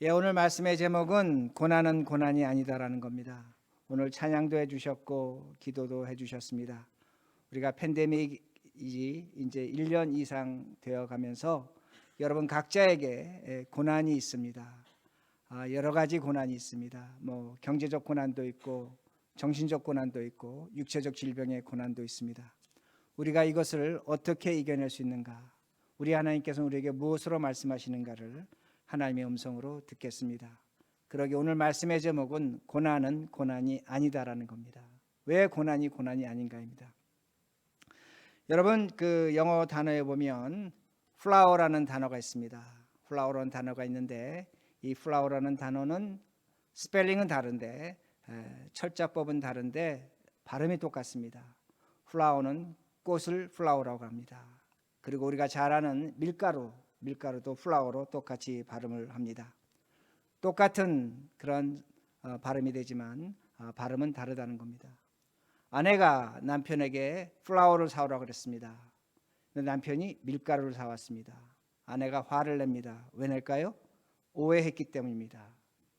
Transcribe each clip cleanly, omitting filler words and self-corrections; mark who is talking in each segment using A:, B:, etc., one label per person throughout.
A: 오늘 말씀의 제목은 고난은 고난이 아니다라는 겁니다. 오늘 찬양도 해주셨고 기도도 해주셨습니다. 우리가 팬데믹이 이제 1년 이상 되어 가면서 여러분 각자에게 고난이 있습니다. 여러 가지 고난이 있습니다. 경제적 고난도 있고 정신적 고난도 있고 육체적 질병의 고난도 있습니다. 우리가 이것을 어떻게 이겨낼 수 있는가? 우리 하나님께서 우리에게 무엇으로 말씀하시는가를 하나님의 음성으로 듣겠습니다. 그러기 오늘 말씀의 제목은 고난은 고난이 아니다라는 겁니다. 왜 고난이 고난이 아닌가입니다. 여러분 그 영어 단어에 보면 flower라는 단어가 있습니다. flower라는 단어가 있는데 이 flower라는 단어는 스펠링은 다른데 철자법은 다른데 발음이 똑같습니다. flower는 꽃을 flower라고 합니다. 그리고 우리가 잘 아는 밀가루도 플라워로 똑같이 발음을 합니다. 똑같은 그런 발음이 되지만 발음은 다르다는 겁니다. 아내가 남편에게 플라워를 사오라고 그랬습니다. 남편이 밀가루를 사왔습니다. 아내가 화를 냅니다. 왜 낼까요? 오해했기 때문입니다.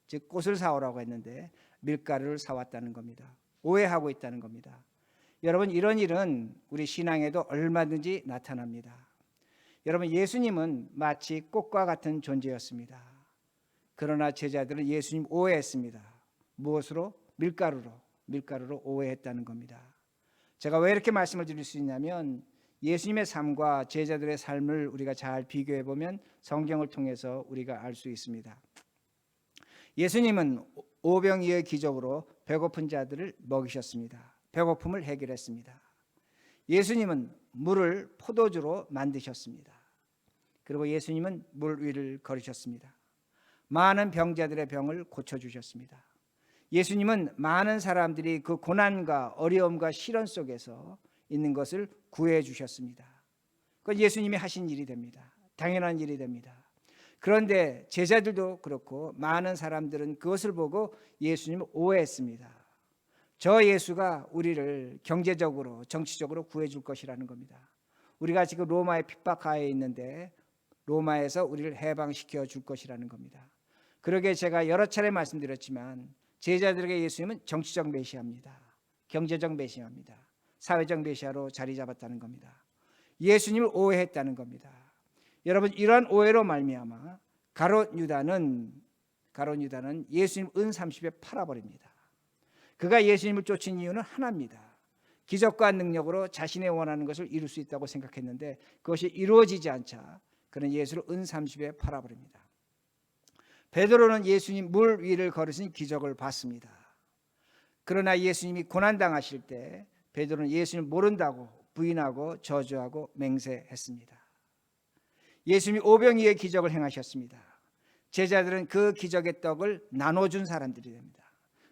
A: 즉 꽃을 사오라고 했는데 밀가루를 사왔다는 겁니다. 오해하고 있다는 겁니다. 여러분 이런 일은 우리 신앙에도 얼마든지 나타납니다. 여러분 예수님은 마치 꽃과 같은 존재였습니다. 그러나 제자들은 예수님 오해했습니다. 무엇으로? 밀가루로 오해했다는 겁니다. 제가 왜 이렇게 말씀을 드릴 수 있냐면 예수님의 삶과 제자들의 삶을 우리가 잘 비교해 보면 성경을 통해서 우리가 알 수 있습니다. 예수님은 오병이어의 기적으로 배고픈 자들을 먹이셨습니다. 배고픔을 해결했습니다. 예수님은 물을 포도주로 만드셨습니다. 그리고 예수님은 물 위를 걸으셨습니다. 많은 병자들의 병을 고쳐주셨습니다. 예수님은 많은 사람들이 그 고난과 어려움과 시련 속에서 있는 것을 구해 주셨습니다. 그건 예수님이 하신 일이 됩니다. 당연한 일이 됩니다. 그런데 제자들도 그렇고 많은 사람들은 그것을 보고 예수님을 오해했습니다. 저 예수가 우리를 경제적으로 정치적으로 구해줄 것이라는 겁니다. 우리가 지금 로마의 핍박하에 있는데 로마에서 우리를 해방시켜 줄 것이라는 겁니다. 그러게 제가 여러 차례 말씀드렸지만 제자들에게 예수님은 정치적 메시아입니다. 경제적 메시아입니다. 사회적 메시아로 자리 잡았다는 겁니다. 예수님을 오해했다는 겁니다. 여러분 이러한 오해로 말미암아 가룟 유다는 예수님 은 30에 팔아버립니다. 그가 예수님을 쫓은 이유는 하나입니다. 기적과 능력으로 자신의 원하는 것을 이룰 수 있다고 생각했는데 그것이 이루어지지 않자 그는 예수를 은 30에 팔아버립니다. 베드로는 예수님 물 위를 걸으신 기적을 봤습니다. 그러나 예수님이 고난당하실 때 베드로는 예수님을 모른다고 부인하고 저주하고 맹세했습니다. 예수님이 오병이어의 기적을 행하셨습니다. 제자들은 그 기적의 떡을 나눠준 사람들이 됩니다.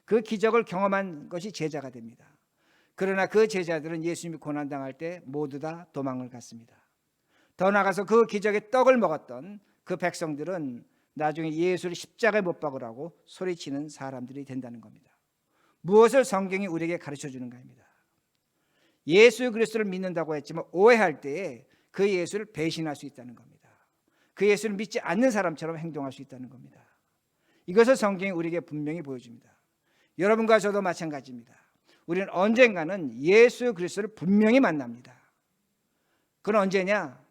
A: 그 기적을 경험한 것이 제자가 됩니다. 그러나 그 제자들은 예수님이 고난당할 때 모두 다 도망을 갔습니다. 더 나아가서 그 기적의 떡을 먹었던 그 백성들은 나중에 예수를 십자가에 못 박으라고 소리치는 사람들이 된다는 겁니다. 무엇을 성경이 우리에게 가르쳐 주는 가입니다. 예수 그리스도를 믿는다고 했지만 오해할 때에 그 예수를 배신할 수 있다는 겁니다. 그 예수를 믿지 않는 사람처럼 행동할 수 있다는 겁니다. 이것을 성경이 우리에게 분명히 보여줍니다. 여러분과 저도 마찬가지입니다. 우리는 언젠가는 예수 그리스도를 분명히 만납니다. 그건 언제냐?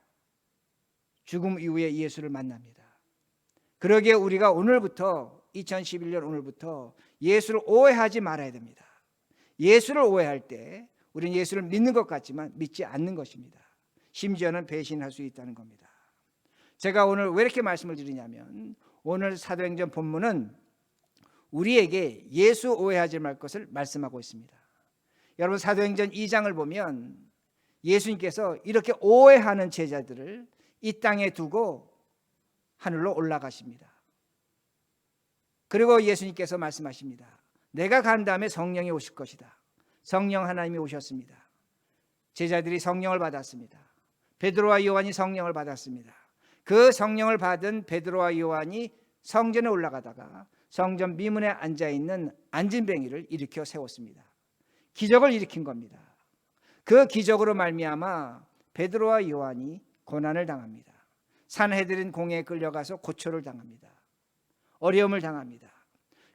A: 죽음 이후에 예수를 만납니다. 그러기에 우리가 오늘부터 2011년 오늘부터 예수를 오해하지 말아야 됩니다. 예수를 오해할 때 우리는 예수를 믿는 것 같지만 믿지 않는 것입니다. 심지어는 배신할 수 있다는 겁니다. 제가 오늘 왜 이렇게 말씀을 드리냐면 오늘 사도행전 본문은 우리에게 예수 오해하지 말 것을 말씀하고 있습니다. 여러분 사도행전 2장을 보면 예수님께서 이렇게 오해하는 제자들을 이 땅에 두고 하늘로 올라가십니다. 그리고 예수님께서 말씀하십니다. 내가 간 다음에 성령이 오실 것이다. 성령 하나님이 오셨습니다. 제자들이 성령을 받았습니다. 베드로와 요한이 성령을 받았습니다. 그 성령을 받은 베드로와 요한이 성전에 올라가다가 성전 미문에 앉아있는 안진뱅이를 일으켜 세웠습니다. 기적을 일으킨 겁니다. 그 기적으로 말미암아 베드로와 요한이 고난을 당합니다. 산헤드린 공회에 끌려가서 고초를 당합니다. 어려움을 당합니다.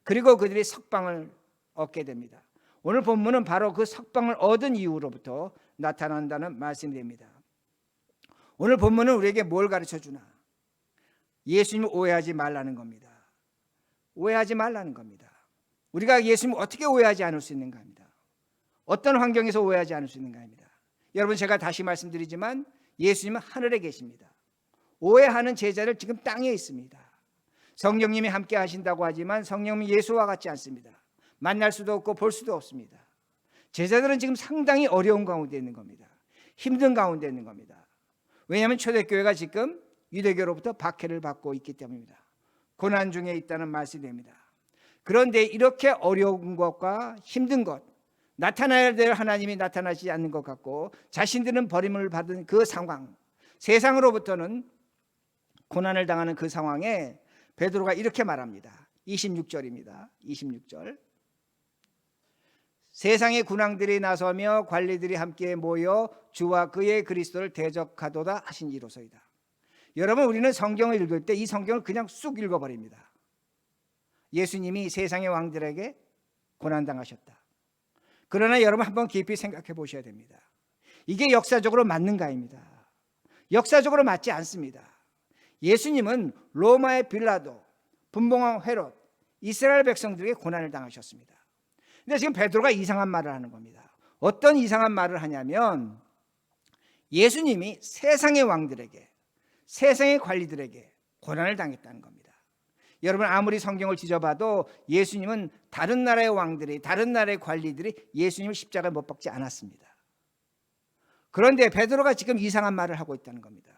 A: 그리고 그들이 석방을 얻게 됩니다. 오늘 본문은 바로 그 석방을 얻은 이후로부터 나타난다는 말씀이 됩니다. 오늘 본문은 우리에게 뭘 가르쳐주나? 예수님을 오해하지 말라는 겁니다. 오해하지 말라는 겁니다. 우리가 예수님을 어떻게 오해하지 않을 수 있는가 합니다. 어떤 환경에서 오해하지 않을 수 있는가 합니다. 여러분, 제가 다시 말씀드리지만 예수님은 하늘에 계십니다. 오해하는 제자들 지금 땅에 있습니다. 성령님이 함께 하신다고 하지만 성령님이 예수와 같지 않습니다. 만날 수도 없고 볼 수도 없습니다. 제자들은 지금 상당히 어려운 가운데 있는 겁니다. 힘든 가운데 있는 겁니다. 왜냐하면 초대교회가 지금 유대교로부터 박해를 받고 있기 때문입니다. 고난 중에 있다는 말씀이 됩니다. 그런데 이렇게 어려운 것과 힘든 것, 나타나야 될 하나님이 나타나지 않는 것 같고 자신들은 버림을 받은 그 상황, 세상으로부터는 고난을 당하는 그 상황에 베드로가 이렇게 말합니다. 26절입니다. 26절. 세상의 군왕들이 나서며 관리들이 함께 모여 주와 그의 그리스도를 대적하도다 하신지로소이다. 여러분, 우리는 성경을 읽을 때 이 성경을 그냥 쑥 읽어버립니다. 예수님이 세상의 왕들에게 고난당하셨다. 그러나 여러분, 한번 깊이 생각해 보셔야 됩니다. 이게 역사적으로 맞는가입니다. 역사적으로 맞지 않습니다. 예수님은 로마의 빌라도, 분봉왕 헤롯, 이스라엘 백성들에게 고난을 당하셨습니다. 근데 지금 베드로가 이상한 말을 하는 겁니다. 어떤 이상한 말을 하냐면 예수님이 세상의 왕들에게, 세상의 관리들에게 고난을 당했다는 겁니다. 여러분, 아무리 성경을 뒤져봐도 예수님은 다른 나라의 왕들이, 다른 나라의 관리들이 예수님을 십자가에 못 박지 않았습니다. 그런데 베드로가 지금 이상한 말을 하고 있다는 겁니다.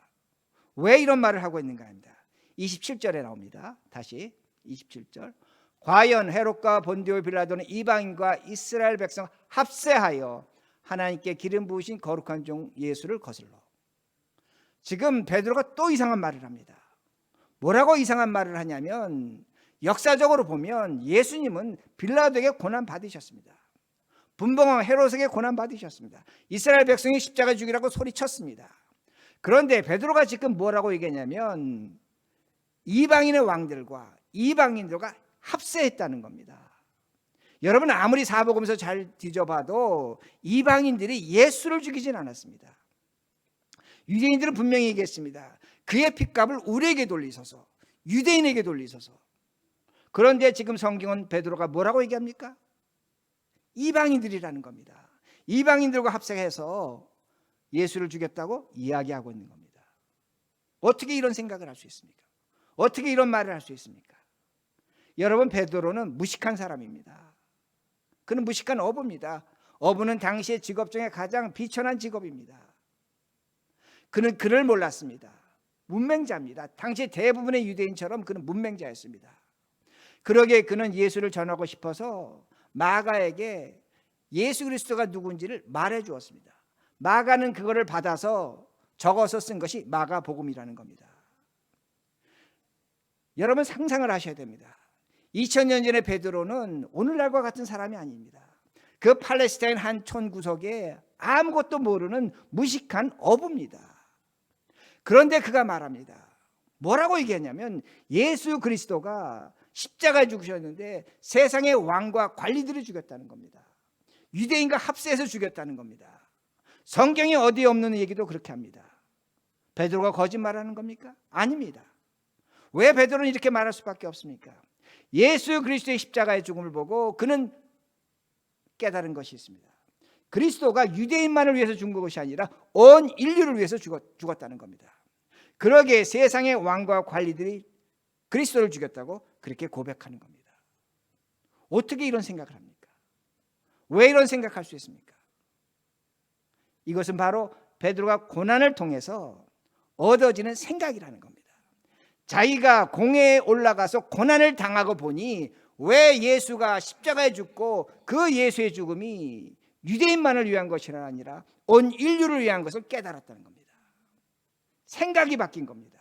A: 왜 이런 말을 하고 있는가 합니다. 27절에 나옵니다. 다시 27절. 과연 헤롯과 본디오 빌라도는 이방인과 이스라엘 백성 합세하여 하나님께 기름 부으신 거룩한 종 예수를 거슬러. 지금 베드로가 또 이상한 말을 합니다. 뭐라고 이상한 말을 하냐면 역사적으로 보면 예수님은 빌라도에게 고난 받으셨습니다. 분봉왕 헤롯에게 고난 받으셨습니다. 이스라엘 백성이 십자가 죽이라고 소리쳤습니다. 그런데 베드로가 지금 뭐라고 얘기했냐면 이방인의 왕들과 이방인들과 합세했다는 겁니다. 여러분, 아무리 사복음서 잘 뒤져봐도 이방인들이 예수를 죽이진 않았습니다. 유대인들은 분명히 얘기했습니다. 그의 핏값을 우리에게 돌리소서, 유대인에게 돌리소서. 그런데 지금 성경은 베드로가 뭐라고 얘기합니까? 이방인들이라는 겁니다. 이방인들과 합세해서 예수를 죽였다고 이야기하고 있는 겁니다. 어떻게 이런 생각을 할 수 있습니까? 어떻게 이런 말을 할 수 있습니까? 여러분, 베드로는 무식한 사람입니다. 그는 무식한 어부입니다. 어부는 당시의 직업 중에 가장 비천한 직업입니다. 그는 그를 몰랐습니다. 문맹자입니다. 당시 대부분의 유대인처럼 그는 문맹자였습니다. 그러기에 그는 예수를 전하고 싶어서 마가에게 예수 그리스도가 누군지를 말해 주었습니다. 마가는 그거를 받아서 적어서 쓴 것이 마가복음이라는 겁니다. 여러분, 상상을 하셔야 됩니다. 2000년 전의 베드로는 오늘날과 같은 사람이 아닙니다. 그 팔레스타인 한 촌 구석에 아무것도 모르는 무식한 어부입니다. 그런데 그가 말합니다. 뭐라고 얘기했냐면 예수 그리스도가 십자가에 죽으셨는데 세상의 왕과 관리들이 죽였다는 겁니다. 유대인과 합세해서 죽였다는 겁니다. 성경에 어디에 없는 얘기도 그렇게 합니다. 베드로가 거짓말하는 겁니까? 아닙니다. 왜 베드로는 이렇게 말할 수밖에 없습니까? 예수 그리스도의 십자가의 죽음을 보고 그는 깨달은 것이 있습니다. 그리스도가 유대인만을 위해서 죽은 것이 아니라 온 인류를 위해서 죽었다는 겁니다. 그러기에 세상의 왕과 관리들이 그리스도를 죽였다고 그렇게 고백하는 겁니다. 어떻게 이런 생각을 합니까? 왜 이런 생각할 수 있습니까? 이것은 바로 베드로가 고난을 통해서 얻어지는 생각이라는 겁니다. 자기가 공회에 올라가서 고난을 당하고 보니 왜 예수가 십자가에 죽고 그 예수의 죽음이 유대인만을 위한 것이 아니라 온 인류를 위한 것을 깨달았다는 겁니다. 생각이 바뀐 겁니다.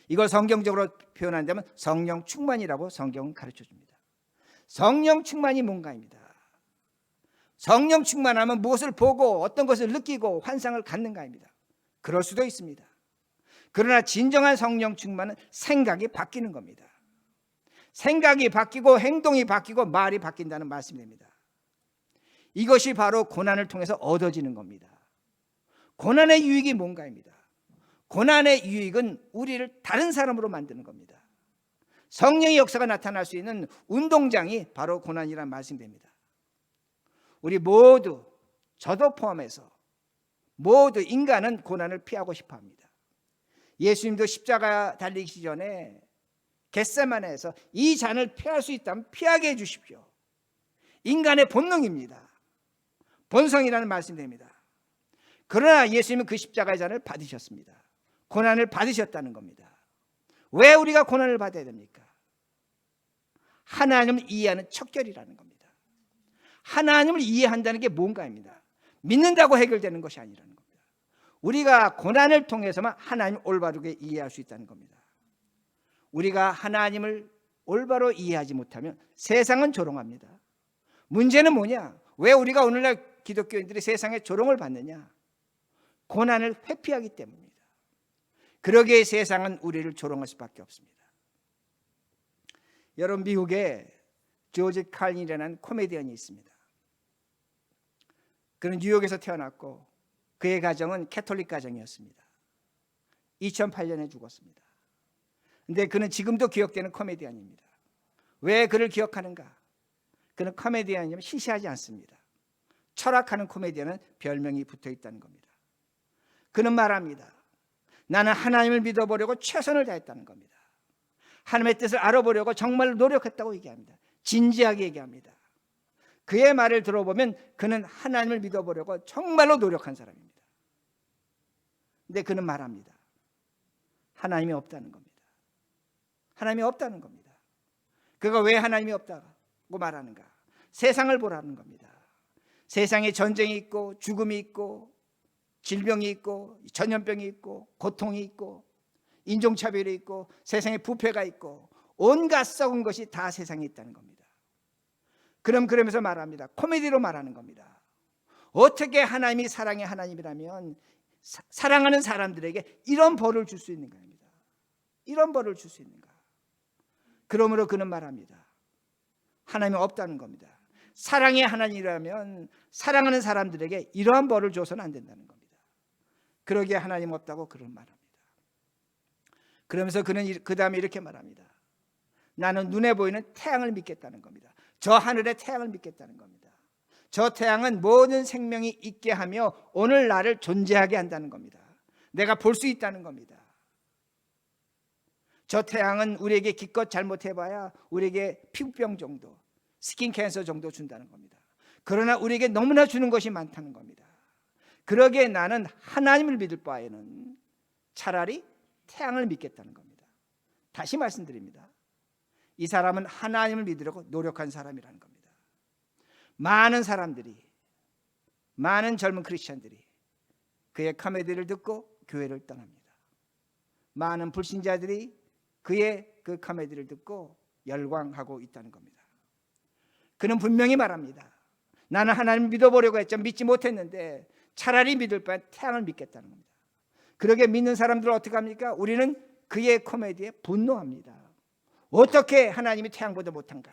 A: 이걸 성경적으로 표현한다면 성령 충만이라고 성경은 가르쳐줍니다. 성령 충만이 뭔가입니다. 성령 충만하면 무엇을 보고 어떤 것을 느끼고 환상을 갖는가입니다. 그럴 수도 있습니다. 그러나 진정한 성령 충만은 생각이 바뀌는 겁니다. 생각이 바뀌고 행동이 바뀌고 말이 바뀐다는 말씀입니다. 이것이 바로 고난을 통해서 얻어지는 겁니다. 고난의 유익이 뭔가입니다. 고난의 유익은 우리를 다른 사람으로 만드는 겁니다. 성령의 역사가 나타날 수 있는 운동장이 바로 고난이란 말씀입니다. 우리 모두, 저도 포함해서 모두 인간은 고난을 피하고 싶어 합니다. 예수님도 십자가 달리기 전에 겟세마네에서 이 잔을 피할 수 있다면 피하게 해 주십시오. 인간의 본능입니다. 본성이라는 말씀입니다. 그러나 예수님은 그 십자가의 잔을 받으셨습니다. 고난을 받으셨다는 겁니다. 왜 우리가 고난을 받아야 됩니까? 하나님을 이해하는 척결이라는 겁니다. 하나님을 이해한다는 게 뭔가입니다. 믿는다고 해결되는 것이 아니라는 겁니다. 우리가 고난을 통해서만 하나님을 올바르게 이해할 수 있다는 겁니다. 우리가 하나님을 올바로 이해하지 못하면 세상은 조롱합니다. 문제는 뭐냐? 왜 우리가 오늘날 기독교인들이 세상에 조롱을 받느냐? 고난을 회피하기 때문입니다. 그러기에 세상은 우리를 조롱할 수밖에 없습니다. 여러분, 미국에 조지 칼린이라는 코미디언이 있습니다. 그는 뉴욕에서 태어났고 그의 가정은 캐톨릭 가정이었습니다. 2008년에 죽었습니다. 그런데 그는 지금도 기억되는 코미디언입니다. 왜 그를 기억하는가? 그는 코미디언이면 시시하지 않습니다. 철학하는 코미디언은 별명이 붙어 있다는 겁니다. 그는 말합니다. 나는 하나님을 믿어보려고 최선을 다했다는 겁니다. 하나님의 뜻을 알아보려고 정말로 노력했다고 얘기합니다. 진지하게 얘기합니다. 그의 말을 들어보면 그는 하나님을 믿어보려고 정말로 노력한 사람입니다. 근데 그는 말합니다. 하나님이 없다는 겁니다. 하나님이 없다는 겁니다. 그가 왜 하나님이 없다고 말하는가? 세상을 보라는 겁니다. 세상에 전쟁이 있고 죽음이 있고 질병이 있고 전염병이 있고 고통이 있고 인종차별이 있고 세상에 부패가 있고 온갖 썩은 것이 다 세상에 있다는 겁니다. 그러면서 말합니다. 코미디로 말하는 겁니다. 어떻게 하나님이 사랑의 하나님이라면 사랑하는 사람들에게 이런 벌을 줄 수 있는가 합니다. 이런 벌을 줄 수 있는가? 그러므로 그는 말합니다. 하나님이 없다는 겁니다. 사랑의 하나님이라면 사랑하는 사람들에게 이러한 벌을 줘서는 안 된다는 겁니다. 그러기에 하나님 없다고 그런 말합니다. 그러면서 그는 그 다음에 이렇게 말합니다. 나는 눈에 보이는 태양을 믿겠다는 겁니다. 저 하늘의 태양을 믿겠다는 겁니다. 저 태양은 모든 생명이 있게 하며 오늘 나를 존재하게 한다는 겁니다. 내가 볼 수 있다는 겁니다. 저 태양은 우리에게 기껏 잘못해봐야 우리에게 피부병 정도, 스킨 캔서 정도 준다는 겁니다. 그러나 우리에게 너무나 주는 것이 많다는 겁니다. 그러기에 나는 하나님을 믿을 바에는 차라리 태양을 믿겠다는 겁니다. 다시 말씀드립니다. 이 사람은 하나님을 믿으려고 노력한 사람이라는 겁니다. 많은 사람들이, 많은 젊은 크리스천들이 그의 코미디를 듣고 교회를 떠납니다. 많은 불신자들이 그의 그 코미디를 듣고 열광하고 있다는 겁니다. 그는 분명히 말합니다. 나는 하나님을 믿어보려고 했지만 믿지 못했는데 차라리 믿을 바엔 태양을 믿겠다는 겁니다. 그러게 믿는 사람들은 어떻게 합니까? 우리는 그의 코미디에 분노합니다. 어떻게 하나님이 태양보다 못한가?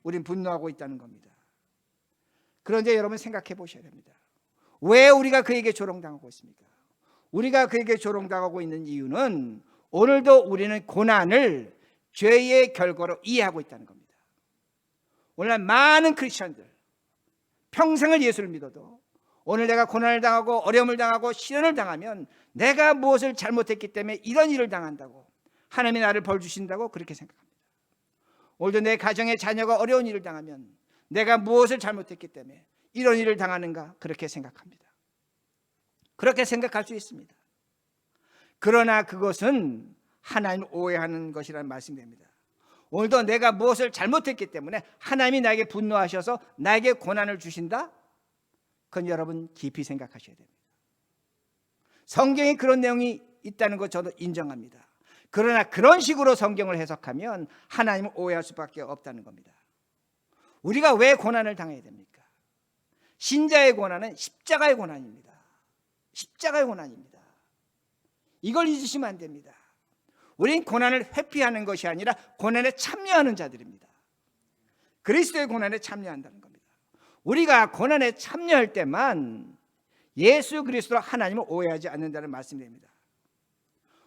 A: 우린 분노하고 있다는 겁니다. 그런데 여러분 생각해 보셔야 됩니다. 왜 우리가 그에게 조롱당하고 있습니까? 우리가 그에게 조롱당하고 있는 이유는 오늘도 우리는 고난을 죄의 결과로 이해하고 있다는 겁니다. 오늘날 많은 크리스천들 평생을 예수를 믿어도 오늘 내가 고난을 당하고 어려움을 당하고 시련을 당하면 내가 무엇을 잘못했기 때문에 이런 일을 당한다고, 하나님이 나를 벌 주신다고 그렇게 생각합니다. 오늘도 내 가정의 자녀가 어려운 일을 당하면 내가 무엇을 잘못했기 때문에 이런 일을 당하는가 그렇게 생각합니다. 그렇게 생각할 수 있습니다. 그러나 그것은 하나님을 오해하는 것이라는 말씀입니다. 오늘도 내가 무엇을 잘못했기 때문에 하나님이 나에게 분노하셔서 나에게 고난을 주신다? 그건 여러분 깊이 생각하셔야 됩니다. 성경에 그런 내용이 있다는 것 저도 인정합니다. 그러나 그런 식으로 성경을 해석하면 하나님을 오해할 수밖에 없다는 겁니다. 우리가 왜 고난을 당해야 됩니까? 신자의 고난은 십자가의 고난입니다. 십자가의 고난입니다. 이걸 잊으시면 안 됩니다. 우린 고난을 회피하는 것이 아니라 고난에 참여하는 자들입니다. 그리스도의 고난에 참여한다는 겁니다. 우리가 고난에 참여할 때만 예수 그리스도로 하나님을 오해하지 않는다는 말씀입니다.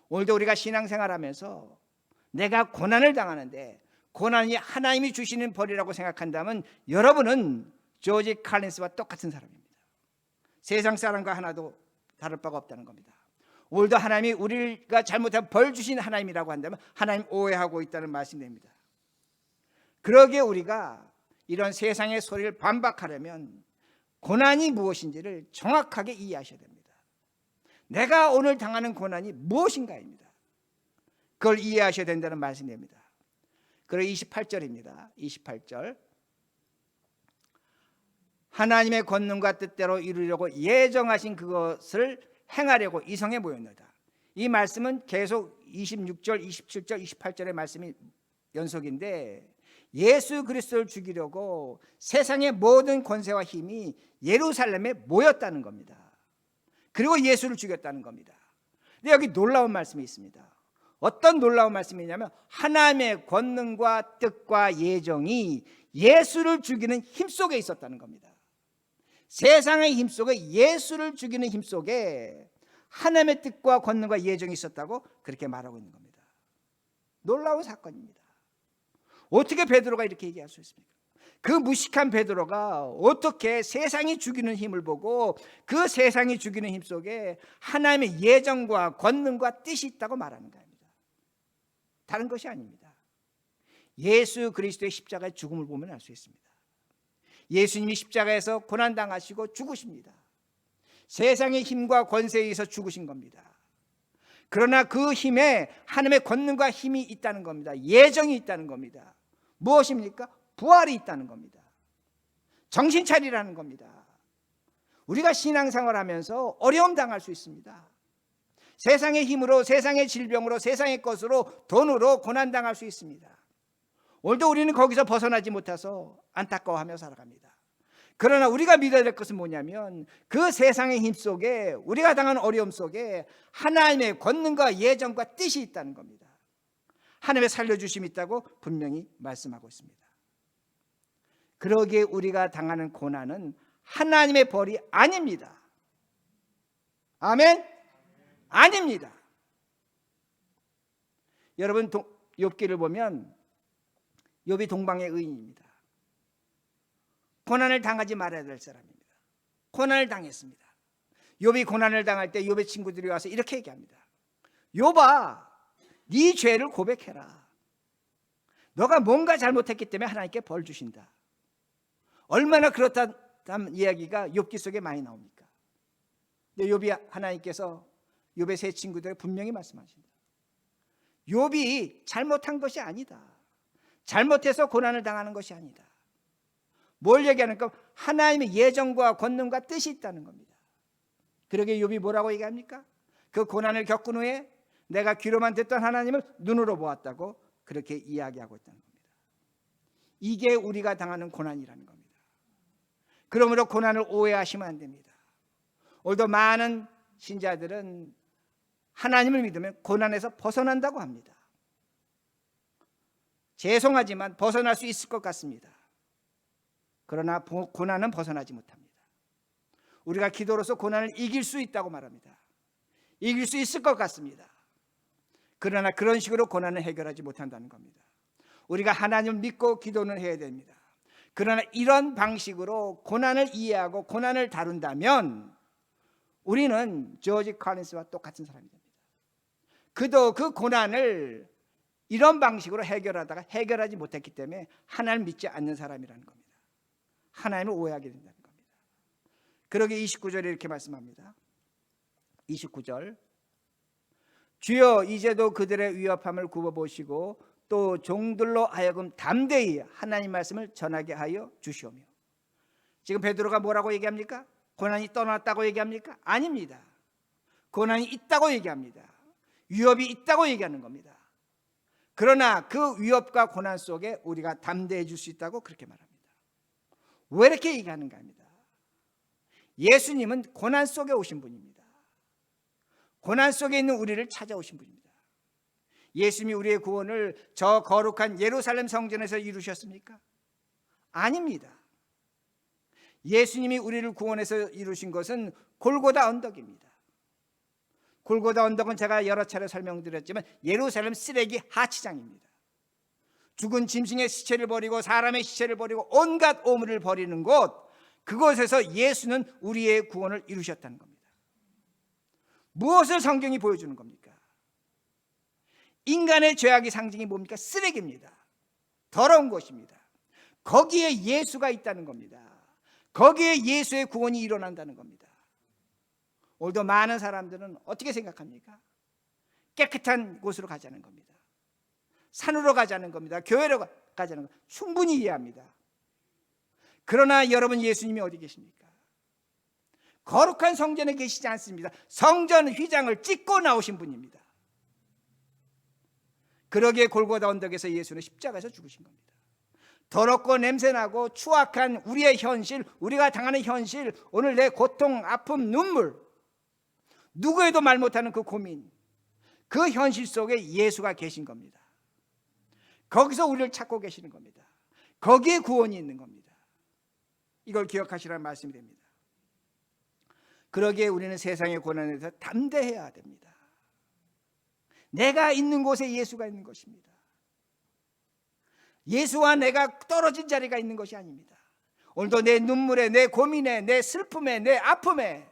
A: 오늘도 우리가 신앙생활하면서 내가 고난을 당하는데 고난이 하나님이 주시는 벌이라고 생각한다면 여러분은 조지 칼린스와 똑같은 사람입니다. 세상 사람과 하나도 다를 바가 없다는 겁니다. 오늘도 하나님이 우리가 잘못하면 벌 주신 하나님이라고 한다면 하나님 오해하고 있다는 말씀입니다. 그러기에 우리가 이런 세상의 소리를 반박하려면 고난이 무엇인지를 정확하게 이해하셔야 됩니다. 내가 오늘 당하는 고난이 무엇인가입니다. 그걸 이해하셔야 된다는 말씀입니다. 그리고 28절입니다. 28절. 하나님의 권능과 뜻대로 이루려고 예정하신 그것을 행하려고 이성에 모였노다. 이 말씀은 계속 26절, 27절, 28절의 말씀이 연속인데 예수 그리스도를 죽이려고 세상의 모든 권세와 힘이 예루살렘에 모였다는 겁니다. 그리고 예수를 죽였다는 겁니다. 근데 여기 놀라운 말씀이 있습니다. 어떤 놀라운 말씀이냐면 하나님의 권능과 뜻과 예정이 예수를 죽이는 힘 속에 있었다는 겁니다. 세상의 힘 속에 예수를 죽이는 힘 속에 하나님의 뜻과 권능과 예정이 있었다고 그렇게 말하고 있는 겁니다. 놀라운 사건입니다. 어떻게 베드로가 이렇게 얘기할 수 있습니까? 그 무식한 베드로가 어떻게 세상이 죽이는 힘을 보고 그 세상이 죽이는 힘 속에 하나님의 예정과 권능과 뜻이 있다고 말하는가 합니다. 다른 것이 아닙니다. 예수 그리스도의 십자가의 죽음을 보면 알 수 있습니다. 예수님이 십자가에서 고난당하시고 죽으십니다. 세상의 힘과 권세에 의해서 죽으신 겁니다. 그러나 그 힘에 하나님의 권능과 힘이 있다는 겁니다. 예정이 있다는 겁니다. 무엇입니까? 부활이 있다는 겁니다. 정신 차리라는 겁니다. 우리가 신앙생활 하면서 어려움 당할 수 있습니다. 세상의 힘으로, 세상의 질병으로, 세상의 것으로, 돈으로 고난당할 수 있습니다. 오늘도 우리는 거기서 벗어나지 못해서 안타까워하며 살아갑니다. 그러나 우리가 믿어야 될 것은 뭐냐면 그 세상의 힘 속에, 우리가 당한 어려움 속에 하나님의 권능과 예정과 뜻이 있다는 겁니다. 하나님의 살려주심이 있다고 분명히 말씀하고 있습니다. 그러기에 우리가 당하는 고난은 하나님의 벌이 아닙니다. 아멘? 아닙니다. 여러분 욥기를 보면 욥이 동방의 의인입니다. 고난을 당하지 말아야 될 사람입니다. 고난을 당했습니다. 욥이 고난을 당할 때 욥의 친구들이 와서 이렇게 얘기합니다. 욥아, 네 죄를 고백해라. 너가 뭔가 잘못했기 때문에 하나님께 벌 주신다. 얼마나 그렇다는 이야기가 욥기 속에 많이 나옵니까? 근데 욥이 하나님께서 욥의 세 친구들에게 분명히 말씀하신다. 욥이 잘못한 것이 아니다. 잘못해서 고난을 당하는 것이 아니다. 뭘 얘기하는가? 하나님의 예정과 권능과 뜻이 있다는 겁니다. 그러게 욥이 뭐라고 얘기합니까? 그 고난을 겪은 후에 내가 귀로만 듣던 하나님을 눈으로 보았다고 그렇게 이야기하고 있다는 겁니다. 이게 우리가 당하는 고난이라는 겁니다. 그러므로 고난을 오해하시면 안 됩니다. 오늘도 많은 신자들은 하나님을 믿으면 고난에서 벗어난다고 합니다. 죄송하지만 벗어날 수 있을 것 같습니다. 그러나 고난은 벗어나지 못합니다. 우리가 기도로서 고난을 이길 수 있다고 말합니다. 이길 수 있을 것 같습니다. 그러나 그런 식으로 고난을 해결하지 못한다는 겁니다. 우리가 하나님을 믿고 기도는 해야 됩니다. 그러나 이런 방식으로 고난을 이해하고 고난을 다룬다면 우리는 조지 칼린스와 똑같은 사람이 됩니다. 그도 그 고난을 이런 방식으로 해결하다가 해결하지 못했기 때문에 하나님을 믿지 않는 사람이라는 겁니다. 하나님을 오해하게 된다는 겁니다. 그러게 29절에 이렇게 말씀합니다. 29절. 주여 이제도 그들의 위협함을 굽어보시고 또 종들로 하여금 담대히 하나님 말씀을 전하게 하여 주시오며. 지금 베드로가 뭐라고 얘기합니까? 고난이 떠났다고 얘기합니까? 아닙니다. 고난이 있다고 얘기합니다. 위협이 있다고 얘기하는 겁니다. 그러나 그 위협과 고난 속에 우리가 담대해 줄 수 있다고 그렇게 말합니다. 왜 이렇게 얘기하는가 합니다. 예수님은 고난 속에 오신 분입니다. 고난 속에 있는 우리를 찾아오신 분입니다. 예수님이 우리의 구원을 저 거룩한 예루살렘 성전에서 이루셨습니까? 아닙니다. 예수님이 우리를 구원해서 이루신 것은 골고다 언덕입니다. 골고다 언덕은 제가 여러 차례 설명드렸지만 예루살렘 쓰레기 하치장입니다. 죽은 짐승의 시체를 버리고 사람의 시체를 버리고 온갖 오물을 버리는 곳, 그곳에서 예수는 우리의 구원을 이루셨다는 겁니다. 무엇을 성경이 보여주는 겁니까? 인간의 죄악의 상징이 뭡니까? 쓰레기입니다. 더러운 것입니다. 거기에 예수가 있다는 겁니다. 거기에 예수의 구원이 일어난다는 겁니다. 오늘도 많은 사람들은 어떻게 생각합니까? 깨끗한 곳으로 가자는 겁니다. 산으로 가자는 겁니다. 교회로 가자는 겁니다. 충분히 이해합니다. 그러나 여러분, 예수님이 어디 계십니까? 거룩한 성전에 계시지 않습니다. 성전 휘장을 찍고 나오신 분입니다. 그러기에 골고다 언덕에서 예수는 십자가에서 죽으신 겁니다. 더럽고 냄새나고 추악한 우리의 현실, 우리가 당하는 현실, 오늘 내 고통, 아픔, 눈물, 누구에도 말 못하는 그 고민, 그 현실 속에 예수가 계신 겁니다. 거기서 우리를 찾고 계시는 겁니다. 거기에 구원이 있는 겁니다. 이걸 기억하시라는 말씀이 됩니다. 그러기에 우리는 세상의 고난에 대해서 담대해야 됩니다. 내가 있는 곳에 예수가 있는 것입니다. 예수와 내가 떨어진 자리가 있는 것이 아닙니다. 오늘도 내 눈물에, 내 고민에, 내 슬픔에, 내 아픔에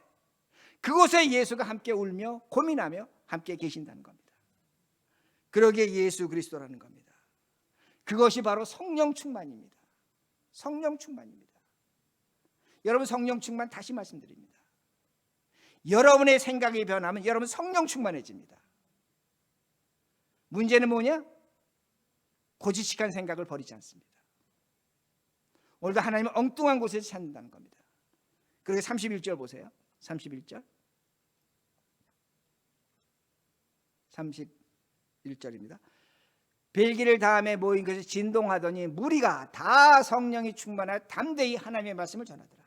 A: 그곳에 예수가 함께 울며 고민하며 함께 계신다는 겁니다. 그러기에 예수 그리스도라는 겁니다. 그것이 바로 성령 충만입니다. 성령 충만입니다. 여러분, 성령 충만 다시 말씀드립니다. 여러분의 생각이 변하면 여러분 성령 충만해집니다. 문제는 뭐냐? 고지식한 생각을 버리지 않습니다. 오늘도 하나님은 엉뚱한 곳에서 찾는다는 겁니다. 그리고 31절 보세요. 31절 31절입니다. 벨기를 다음에 모인 것이 진동하더니 무리가 다 성령이 충만하여 담대히 하나님의 말씀을 전하더라.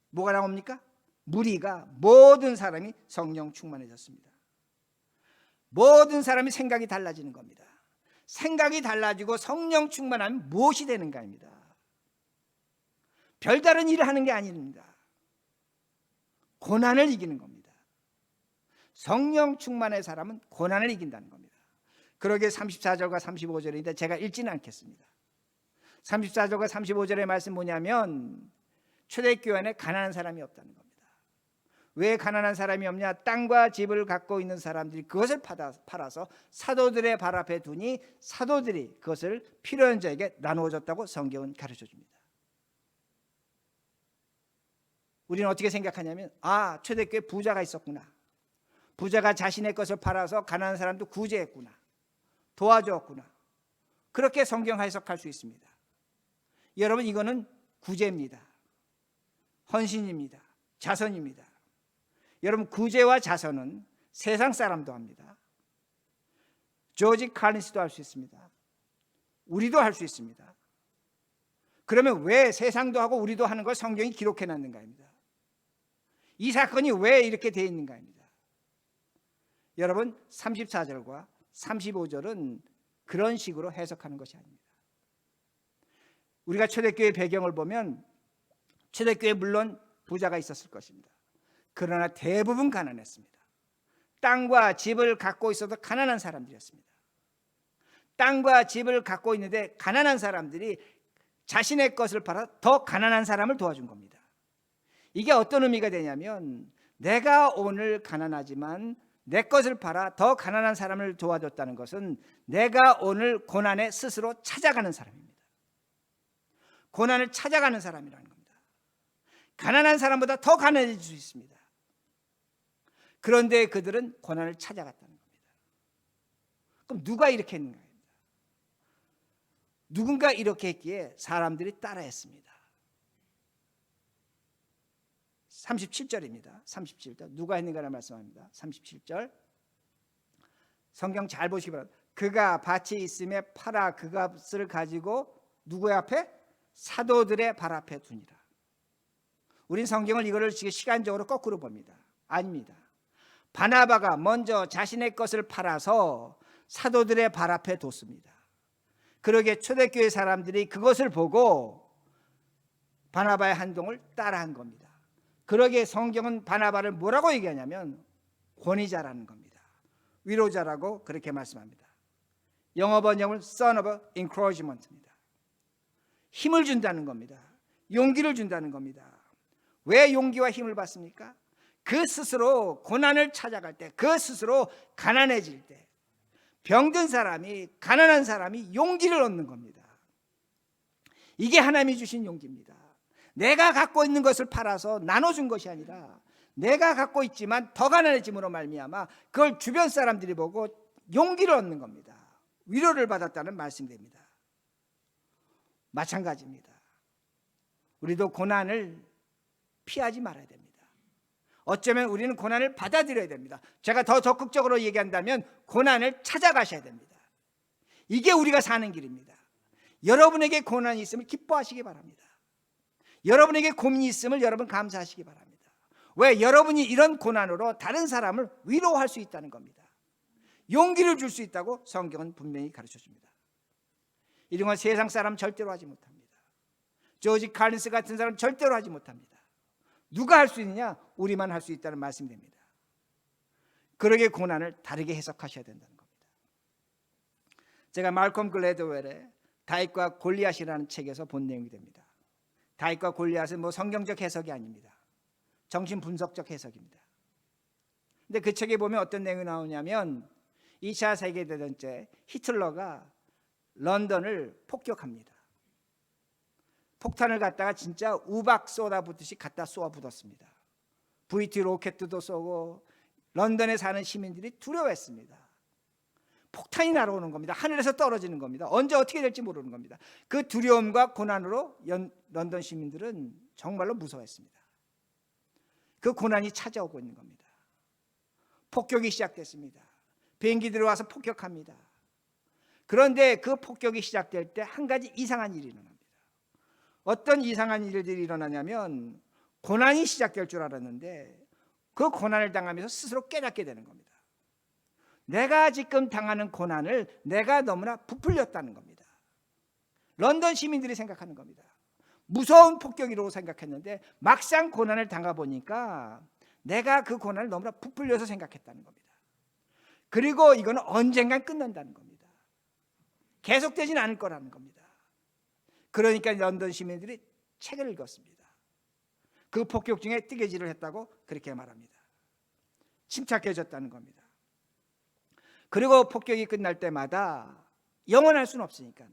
A: 뭐가 나옵니까? 무리가, 모든 사람이 성령 충만해졌습니다. 모든 사람이 생각이 달라지는 겁니다. 생각이 달라지고 성령 충만하면 무엇이 되는가입니다. 별다른 일을 하는 게 아닙니다. 고난을 이기는 겁니다. 성령 충만의 사람은 고난을 이긴다는 겁니다. 그러기에 34절과 35절인데 제가 읽지는 않겠습니다. 34절과 35절의 말씀 뭐냐면 초대교회 안에 가난한 사람이 없다는 겁니다. 왜 가난한 사람이 없냐? 땅과 집을 갖고 있는 사람들이 그것을 팔아서 사도들의 발 앞에 두니 사도들이 그것을 필요한 자에게 나누어 줬다고 성경은 가르쳐 줍니다. 우리는 어떻게 생각하냐면, 아, 초대교회 부자가 있었구나. 부자가 자신의 것을 팔아서 가난한 사람도 구제했구나. 도와주었구나. 그렇게 성경 해석할 수 있습니다. 여러분, 이거는 구제입니다. 헌신입니다. 자선입니다. 여러분, 구제와 자선은 세상 사람도 합니다. 조지 칼린스도 할 수 있습니다. 우리도 할 수 있습니다. 그러면 왜 세상도 하고 우리도 하는 걸 성경이 기록해 놨는가입니다. 이 사건이 왜 이렇게 되어 있는가입니다. 여러분, 34절과 35절은 그런 식으로 해석하는 것이 아닙니다. 우리가 초대교회 배경을 보면 초대교회 물론 부자가 있었을 것입니다. 그러나 대부분 가난했습니다. 땅과 집을 갖고 있어도 가난한 사람들이었습니다. 땅과 집을 갖고 있는데 가난한 사람들이 자신의 것을 팔아 더 가난한 사람을 도와준 겁니다. 이게 어떤 의미가 되냐면, 내가 오늘 가난하지만 내 것을 팔아 더 가난한 사람을 도와줬다는 것은 내가 오늘 고난에 스스로 찾아가는 사람입니다. 고난을 찾아가는 사람이라는 겁니다. 가난한 사람보다 더 가난해질 수 있습니다. 그런데 그들은 고난을 찾아갔다는 겁니다. 그럼 누가 이렇게 했는가? 누군가 이렇게 했기에 사람들이 따라했습니다. 37절입니다. 37절 누가 했는가를 말씀합니다. 37절 성경 잘 보시기 바랍니다. 그가 밭이 있음에 팔아 그 값을 가지고 누구의 앞에? 사도들의 발 앞에 두니라. 우린 성경을 이거를 지금 시간적으로 거꾸로 봅니다. 아닙니다. 바나바가 먼저 자신의 것을 팔아서 사도들의 발 앞에 뒀습니다. 그러기에 초대교회 사람들이 그것을 보고 바나바의 hành動을 따라한 겁니다. 그러기에 성경은 바나바를 뭐라고 얘기하냐면 권위자라는 겁니다. 위로자라고 그렇게 말씀합니다. 영어 번역은 son of encouragement입니다. 힘을 준다는 겁니다. 용기를 준다는 겁니다. 왜 용기와 힘을 받습니까? 그 스스로 고난을 찾아갈 때, 그 스스로 가난해질 때, 병든 사람이, 가난한 사람이 용기를 얻는 겁니다. 이게 하나님이 주신 용기입니다. 내가 갖고 있는 것을 팔아서 나눠준 것이 아니라 내가 갖고 있지만 더 가난해짐으로 말미암아 그걸 주변 사람들이 보고 용기를 얻는 겁니다. 위로를 받았다는 말씀입니다. 마찬가지입니다. 우리도 고난을 피하지 말아야 됩니다. 어쩌면 우리는 고난을 받아들여야 됩니다. 제가 더 적극적으로 얘기한다면 고난을 찾아가셔야 됩니다. 이게 우리가 사는 길입니다. 여러분에게 고난이 있으면 기뻐하시기 바랍니다. 여러분에게 고민이 있으면 여러분 감사하시기 바랍니다. 왜? 여러분이 이런 고난으로 다른 사람을 위로할 수 있다는 겁니다. 용기를 줄 수 있다고 성경은 분명히 가르쳐 줍니다. 이런 건 세상 사람 절대로 하지 못합니다. 조지 칼린스 같은 사람 절대로 하지 못합니다. 누가 할 수 있느냐? 우리만 할 수 있다는 말씀입니다. 그러기에 고난을 다르게 해석하셔야 된다는 겁니다. 제가 말콤 글래드웰의 다윗과 골리앗이라는 책에서 본 내용이 됩니다. 다윗과 골리앗은 뭐 성경적 해석이 아닙니다. 정신 분석적 해석입니다. 근데 그 책에 보면 어떤 내용이 나오냐면 2차 세계대전 때 히틀러가 런던을 폭격합니다. 폭탄을 갖다가 진짜 우박 쏟아붓듯이 갖다 쏘아붓었습니다. VT 로켓도 쏘고 런던에 사는 시민들이 두려워했습니다. 폭탄이 날아오는 겁니다. 하늘에서 떨어지는 겁니다. 언제 어떻게 될지 모르는 겁니다. 그 두려움과 고난으로 런던 시민들은 정말로 무서워했습니다. 그 고난이 찾아오고 있는 겁니다. 폭격이 시작됐습니다. 비행기 들어와서 폭격합니다. 그런데 그 폭격이 시작될 때 한 가지 이상한 일이 일어납니다. 어떤 이상한 일들이 일어나냐면 고난이 시작될 줄 알았는데 그 고난을 당하면서 스스로 깨닫게 되는 겁니다. 내가 지금 당하는 고난을 내가 너무나 부풀렸다는 겁니다. 런던 시민들이 생각하는 겁니다. 무서운 폭격이라고 생각했는데 막상 고난을 당해보니까 내가 그 고난을 너무나 부풀려서 생각했다는 겁니다. 그리고 이거는 언젠간 끝난다는 겁니다. 계속되지는 않을 거라는 겁니다. 그러니까 런던 시민들이 책을 읽었습니다. 그 폭격 중에 뜨개질을 했다고 그렇게 말합니다. 침착해졌다는 겁니다. 그리고 폭격이 끝날 때마다 영원할 수는 없으니까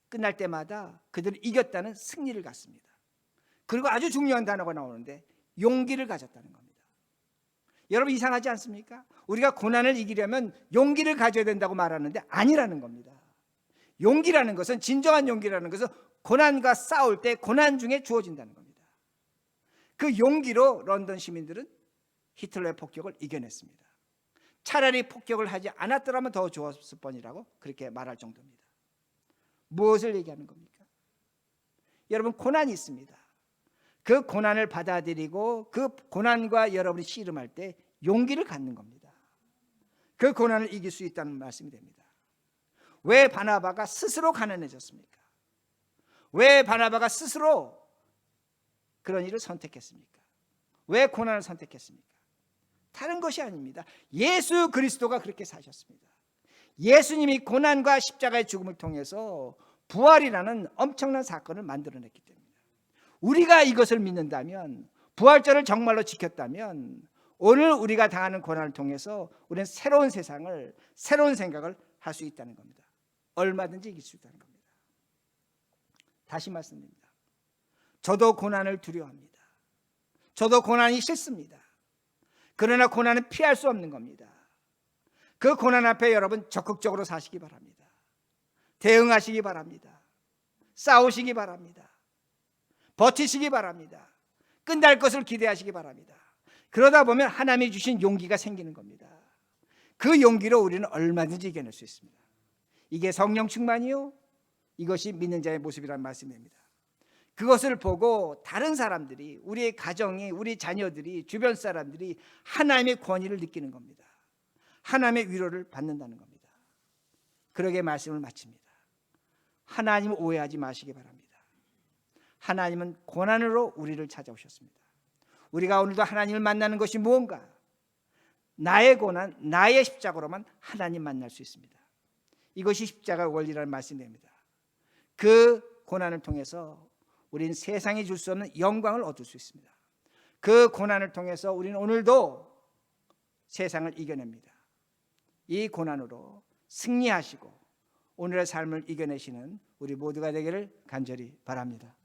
A: 끝날 때마다 그들을 이겼다는 승리를 갖습니다. 그리고 아주 중요한 단어가 나오는데 용기를 가졌다는 겁니다. 여러분 이상하지 않습니까? 우리가 고난을 이기려면 용기를 가져야 된다고 말하는데 아니라는 겁니다. 용기라는 것은, 진정한 용기라는 것은 고난과 싸울 때 고난 중에 주어진다는 겁니다. 그 용기로 런던 시민들은 히틀러의 폭격을 이겨냈습니다. 차라리 폭격을 하지 않았더라면 더 좋았을 뻔이라고 그렇게 말할 정도입니다. 무엇을 얘기하는 겁니까? 여러분 고난이 있습니다. 그 고난을 받아들이고 그 고난과 여러분이 씨름할 때 용기를 갖는 겁니다. 그 고난을 이길 수 있다는 말씀이 됩니다. 왜 바나바가 스스로 가난해졌습니까? 왜 바나바가 스스로 그런 일을 선택했습니까? 왜 고난을 선택했습니까? 다른 것이 아닙니다. 예수 그리스도가 그렇게 사셨습니다. 예수님이 고난과 십자가의 죽음을 통해서 부활이라는 엄청난 사건을 만들어냈기 때문입니다. 우리가 이것을 믿는다면, 부활절을 정말로 지켰다면 오늘 우리가 당하는 고난을 통해서 우리는 새로운 세상을, 새로운 생각을 할 수 있다는 겁니다. 얼마든지 이길 수 있다는 겁니다. 다시 말씀드립니다. 저도 고난을 두려워합니다. 저도 고난이 싫습니다. 그러나 고난은 피할 수 없는 겁니다. 그 고난 앞에 여러분 적극적으로 사시기 바랍니다. 대응하시기 바랍니다. 싸우시기 바랍니다. 버티시기 바랍니다. 끝날 것을 기대하시기 바랍니다. 그러다 보면 하나님이 주신 용기가 생기는 겁니다. 그 용기로 우리는 얼마든지 이겨낼 수 있습니다. 이게 성령 충만이요, 이것이 믿는 자의 모습이라는 말씀입니다. 그것을 보고 다른 사람들이, 우리의 가정이, 우리 자녀들이, 주변 사람들이 하나님의 권위를 느끼는 겁니다. 하나님의 위로를 받는다는 겁니다. 그러게 말씀을 마칩니다. 하나님을 오해하지 마시기 바랍니다. 하나님은 고난으로 우리를 찾아오셨습니다. 우리가 오늘도 하나님을 만나는 것이 무언가? 나의 고난, 나의 십자가로만 하나님 만날 수 있습니다. 이것이 십자가 원리라는 말씀입니다. 그 고난을 통해서 우리는 세상이 줄 수 없는 영광을 얻을 수 있습니다. 그 고난을 통해서 우리는 오늘도 세상을 이겨냅니다. 이 고난으로 승리하시고 오늘의 삶을 이겨내시는 우리 모두가 되기를 간절히 바랍니다.